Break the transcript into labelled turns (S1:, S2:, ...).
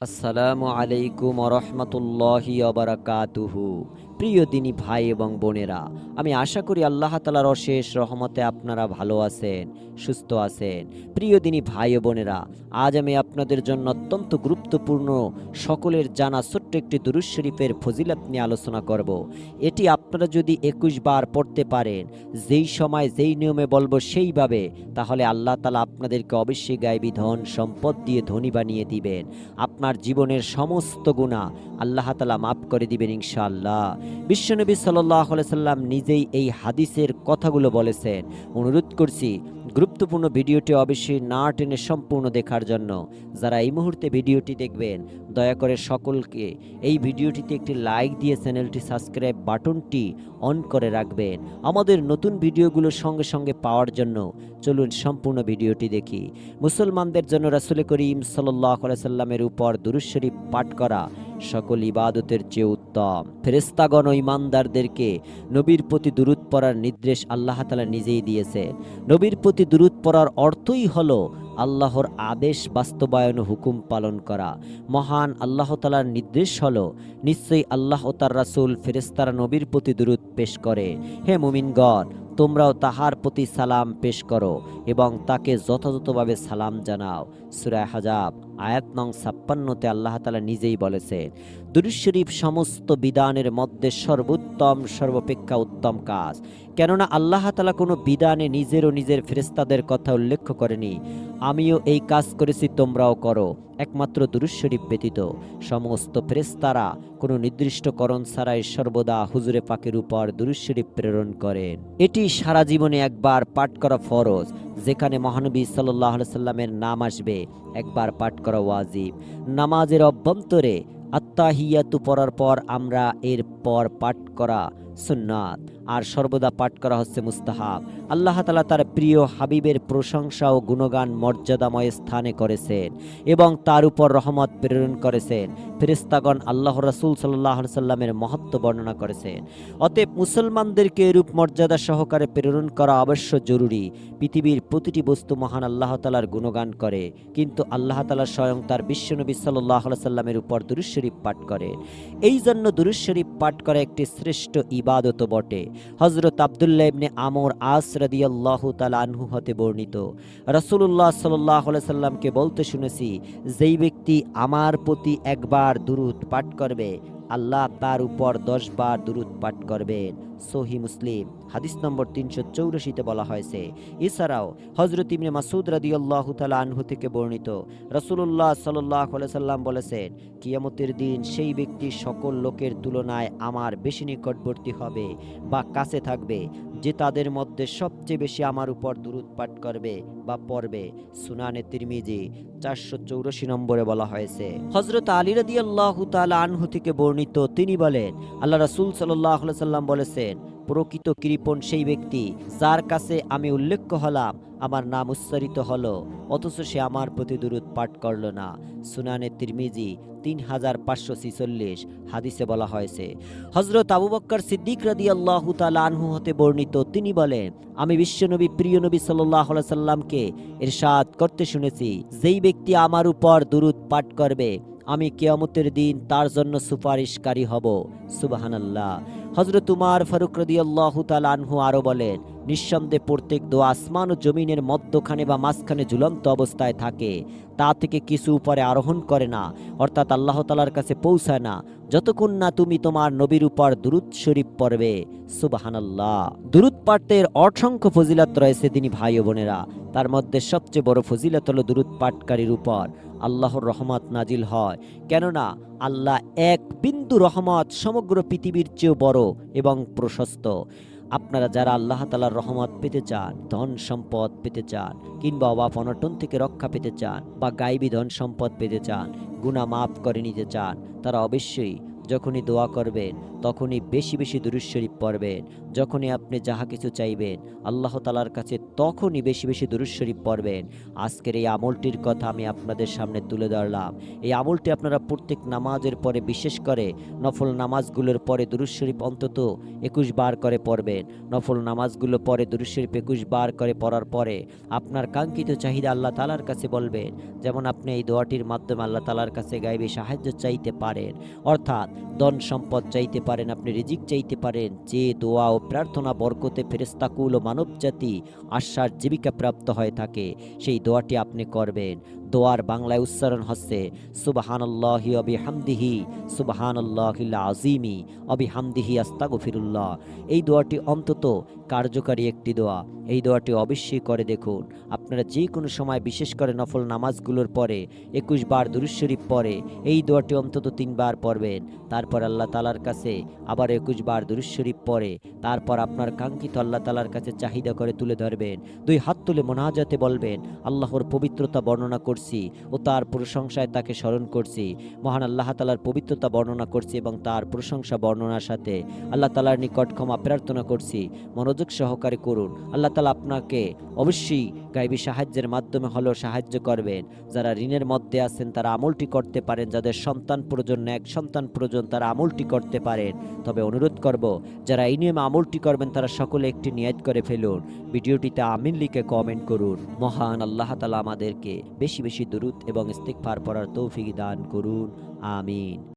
S1: আসসালামু আলাইকুম রহমতুল্লাহি বারাকাতুহু। প্রিয় দিনী ভাই এবং বোনেরা, আমি আশা করি আল্লাহ তাআলার অশেষ রহমতে আপনারা ভালো আছেন, সুস্থ আছেন। প্রিয় দিনী ভাই ও বোনেরা, আজ আমি আপনাদের জন্য অত্যন্ত গুরুত্বপূর্ণ, সকলের জানা ছোট্ট একটি দুরূদ শরীফের ফজিলত নিয়ে আলোচনা করব। এটি আপনারা যদি ২১ বার পড়তে পারেন, যেই সময় যেই নিয়মে বলবো সেইভাবে, তাহলে আল্লাহ তাআলা আপনাদেরকে অবশ্যই গায়বী ধন সম্পদ দিয়ে ধনী বানিয়ে দিবেন। আপনার জীবনের সমস্ত গুনাহ আল্লাহ তাআলা মাফ করে দিবেন ইনশাআল্লাহ। বিশ্বনবী সাল্লাল্লাহু আলাইহি সাল্লাম নিজেই এই হাদিসের কথাগুলো বলেছেন। অনুরোধ করছি গুরুত্বপূর্ণ ভিডিওটি অবশ্যই না টেনে সম্পূর্ণ দেখার জন্য। যারা এই মুহূর্তে ভিডিওটি দেখবেন, দয়া করে সকলকে এই ভিডিওটিতে একটি লাইক দিয়ে চ্যানেলটি সাবস্ক্রাইব বাটনটি অন করে রাখবেন আমাদের নতুন ভিডিওগুলো সঙ্গে সঙ্গে পাওয়ার জন্য। চলুন সম্পূর্ণ ভিডিওটি দেখি। মুসলমানদের জন্য রাসূল করিম সাল্লাল্লাহু আলাইহি সাল্লামের উপর দুরূদ শরীফ পাঠ করা সকল ইবাদতের চেয়ে উত্তম। ফেরেশতাগণ ও ঈমানদারদেরকে নবীর প্রতি দুরূদ পড়ার নির্দেশ আল্লাহ তাআলা নিজেই দিয়েছে। নবীর প্রতি দুরূদ পড়ার অর্থই হলো আল্লাহর আদেশ বাস্তবায়ন ও হুকুম পালন করা। মহান আল্লাহ তাআলার নির্দেশ হলো, নিশ্চয়ই আল্লাহ ও তার রাসূল ফেরেশতারা নবীর প্রতি দুরূদ পেশ করে। হে মুমিনগণ, তোমরাও তাহার প্রতি সালাম পেশ করো এবং তাকে যথাযথভাবে সালাম জানাও। সূরা আহজাব আয়াত নং ৫৬তে আল্লাহ তাআলা নিজেই বলেছেন। দুরূদ শরীফ সমস্ত বিধানের মধ্যে সর্বোত্তম, সর্বাপেক্ষা উত্তম কাজ। কেননা আল্লাহ তাআলা কোনো বিধানে নিজের ও নিজের ফেরেশতাদের কথা উল্লেখ করেনি। আমিও এই কাজ করেছি, তোমরাও করো। একমাত্র দুরূদ শরীফ ব্যতীত সমস্ত ফেরেশতারা কোনো নির্দিষ্টকরণ ছাড়াই সর্বদা হুজুরে পাকের উপর দুরূদ শরীফ প্রেরণ করেন। এটি সারা জীবনে একবার পাঠ করা ফরজ। যেখানে মহানবী সাল্লাল্লাহু আলাইহি সাল্লামের নাম আসবে, একবার পাঠ করা ওয়াজিব। নামাজের অভ্যন্তরে আত্তাহিয়াতু পড়ার পর আমরা এর পর পাঠ করা সুন্নাত, আর সর্বদা পাঠ করা হচ্ছে মুস্তাহাব। আল্লাহ তাআলা তার প্রিয় হাবিবের প্রশংসা ও গুণগান মর্যাদাময় স্থানে করেছেন এবং তার উপর রহমত প্রেরণ করেছেন। ফেরেশতাগণ আল্লাহর রাসূল সাল্লাল্লাহু আলাইহি সাল্লামের মহত্ব বর্ণনা করেছেন। অতএব মুসলমানদেরকে এরূপ মর্যাদা সহকারে প্রেরণ করা অবশ্য জরুরি। পৃথিবীর প্রতিটি বস্তু মহান আল্লাহ তাআলার গুণগান করে, কিন্তু আল্লাহ তাআলা স্বয়ং তার বিশ্বনবী সাল্লাল্লাহু আলাইহি সাল্লামের উপর দুরূদ শরীফ পাঠ করেন। এই জন্য দুরূদ শরীফ পাঠ করা একটি শ্রেষ্ঠ ইবাদত বটে। হযরত আব্দুল্লাহ ইবনে আমর আস রাদিয়াল্লাহু তাআলা আনহু হতে বর্ণিত, রাসূলুল্লাহ সাল্লাল্লাহু আলাইহি সাল্লামকে বলতে শুনেছি, যেই ব্যক্তি আমার প্রতি একবার দুরূদ পাঠ করবে, আল্লাহ তার উপর ১০ বার দুরূদ পাঠ করবেন। সহিহ মুসলিম হাদিস নম্বর ৩৮৪তে বলা হয়েছে। এছাড়াও হযরত ইবনে মাসউদ রাদিয়াল্লাহু তাআলা আনহু থেকে বর্ণিত, রাসূলুল্লাহ সাল্লাল্লাহু আলাইহি সাল্লাম বলেছেন, কিয়ামতের দিন সেই ব্যক্তি সকল লোকের তুলনায় আমার বেশি নিকটবর্তী হবে বা কাছে থাকবে, যে তাদের মধ্যে সবচেয়ে বেশি আমার উপর দুরূদ পাঠ করবে বা পড়বে। সুনানে তিরমিজি ৪৮৪ নম্বরে বলা হয়েছে। হযরত আলী রাদিয়াল্লাহু তাআলা আনহু থেকে বর্ণিত, তিনি বলেন, আল্লাহ রাসূল সাল্লাল্লাহু আলাইহি সাল্লাম বলেছেন, প্রকৃত কৃপণ সেই ব্যক্তি যার কাছে আমি উল্লেখ হলাম, আমার নাম উচ্চারিত হলো, অথচ সে আমার প্রতি দুরূদ পাঠ করল না। সুনানে তিরমিজি ৩৫৪৬ হাদিসে বলা হয়েছে। হযরত আবু বকর সিদ্দিক রাদিয়াল্লাহু তাআলা আনহু হতে বর্ণিত, তিনি বলেন, আমি বিশ্বনবী প্রিয় নবী সাল্লাল্লাহু আলাইহি সাল্লামকে ইরশাদ করতে শুনেছি, যেই ব্যক্তি আমার উপর দুরূদ পাঠ করবে, আমি কিয়ামতের দিন তার জন্য সুপারিশকারী হব। সুবহানাল্লাহ। হযরত উমর ফারুক রাদিয়াল্লাহু তাআলা আনহু আরো বলেন, নিঃসন্দেহে প্রত্যেক দোয়া আসমান ও জমিনের মধ্যখানে বা মাঝখানে ঝুলন্ত অবস্থায় থাকে, তা থেকে কিছু উপরে আরোহণ করে না, অর্থাৎ আল্লাহ তাআলার কাছে পৌঁছায় না, যতক্ষণ না তুমি তোমার নবীর উপর দুরূদ শরীফ পড়বে। সুবহানাল্লাহ। দুরূদ পাঠের অসংখ্য ফজিলত রয়েছে দিনী ভাই ও বোনেরা। তার মধ্যে সবচেয়ে বড় ফজিলত হলো দুরূদ পাঠকারীর উপর আল্লাহর রহমত নাজিল হয়। কেননা আল্লাহ এক বিন্দু রহমত সমগ্র পৃথিবীর চেয়েও বড় এবং প্রশস্ত। আপনারা যারা আল্লাহ তাআলার রহমত পেতে চান, ধন সম্পদ পেতে চান, কিংবা অভাব অনটন থেকে রক্ষা পেতে চান, বা গায়বী ধন সম্পদ পেতে চান, গুনাহ মাফ করে নিতে চান, তারা অবশ্যই যখনই দোয়া করবেন তখনই বেশি বেশি দুরূদ শরীফ পড়বেন। যখনই আপনি যাহা কিছু চাইবেন আল্লাহ তাআলার কাছে তখনই বেশি বেশি দুরূদ শরীফ পড়বেন। আজকের এই আমলটির কথা আমি আপনাদের সামনে তুলে ধরলাম। এই আমলটি আপনারা প্রত্যেক নামাজের পরে, বিশেষ করে নফল নামাজগুলোর পরে দুরূদ শরীফ অন্তত ২১ বার করে পড়বেন। নফল নামাজগুলো পরে দুরূদ শরীফ ২১ বার করে পড়ার পরে আপনার কাঙ্ক্ষিত চাহিদা আল্লাহ তাআলার কাছে বলবেন। যেমন আপনি এই দোয়াটির মাধ্যমে আল্লাহ তাআলার কাছে গায়বী সাহায্য চাইতে পারেন, অর্থাৎ ধন সম্পদ চাইতে পারেন, আপনি রিজিক চাইতে পারেন। যে দোয়া ও প্রার্থনা বরকতে ফেরেশতাকুল ও মানবজাতি আশ্বাস জীবিকা প্রাপ্ত হয়ে থাকে, সেই দোয়াটি আপনি করবেন। দোয়ার বাংলায় উচ্চারণ হচ্ছে সুবহানাল্লাহি ওয়া বিহামদিহি সুবহানাল্লাহিল আযীমি ওয়া বিহামদিহি আস্তাগফিরুল্লাহ। এই দোয়াটি অন্তত কার্যকারী একটি দোয়া। এই দোয়াটি অবশ্যই করে দেখুন। আপনারা যে কোনো সময়, বিশেষ করে নফল নামাজগুলোর পরে ২১ বার দুরূদ শরীফ পড়ে এই দোয়াটি অন্তত ৩ বার পড়বেন। তারপর আল্লাহ তাআলার কাছে আবার ২১ বার দুরূদ শরীফ পড়ে তারপর আপনার কাঙ্ক্ষিত আল্লাহ তাআলার কাছে চাহিদা করে তুলে ধরবেন। ২ হাত তুলে মোনাজাতে বলবেন, আল্লাহর পবিত্রতা বর্ণনা করছি ও তার প্রশংসায় তাকে স্মরণ করছি। মহান আল্লাহ তাআলার পবিত্রতা বর্ণনা করছি এবং তার প্রশংসা বর্ণনার সাথে আল্লাহ তাআলার নিকট ক্ষমা প্রার্থনা করছি। মনোযোগ সহকারে করুন। আল্লাহ তাআলা আপনাকে অবশ্যই গায়বী সাহায্যের মাধ্যমে হলেও সাহায্য করবেন। যারা ঋণের মধ্যে আছেন তারা আমলটি করতে পারেন। যাদের সন্তান প্রয়োজন, এক সন্তান প্রয়োজন, তারা আমলটি করতে পারেন। তবে অনুরোধ করব, যারা এই নিয়মে আমলটি করবেন তারা সকলে একটি নিয়ত করে ফেলুন। ভিডিওটিতে আমিন লিখে কমেন্ট করুন। মহান আল্লাহ তাআলা আমাদেরকে বেশি বেশি দুরূদ এবং ইস্তিগফার পড়ার তৌফিক দান করুন। আমিন।